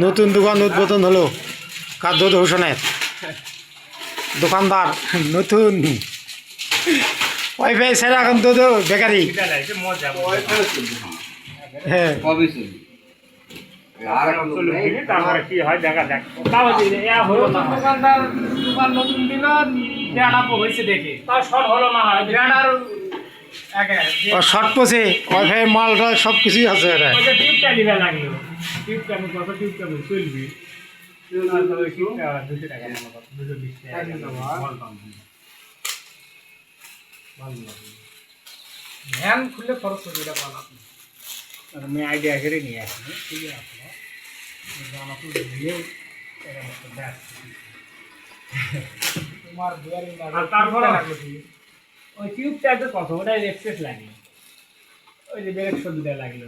নতুন দোকান উদ্বোধন হলো খাদ্য দূষণের দোকানদার নতুন ওয়াইফাই ছাড়া এখন তো বেকারি হ্যাঁ তারপরে কি হয় দেখা যাক দোকান নতুন দিল হয়েছে দেখে তার শর্ট হলো না হয় শর্ট পচে ওয়াইফাই মালটা সব কিছুই আছে এটা টিউবটা দিবে লাগলো টিউবটা কত টিউবটা চলবি 200 টাকা 220 ভ্যান খুলে খরচ হবে এটা পান আপনি আমি আইডিয়া করে নিয়ে আসি ঠিক আছে আমাকে দিয়ে এটা মত ব্যাস তোমার বিয়ারিং আর তারপরে লাগলো কি ওই টিউবটা তো কত ওটা এক্সেস লাগে ওই যে 150 টাকা লাগলো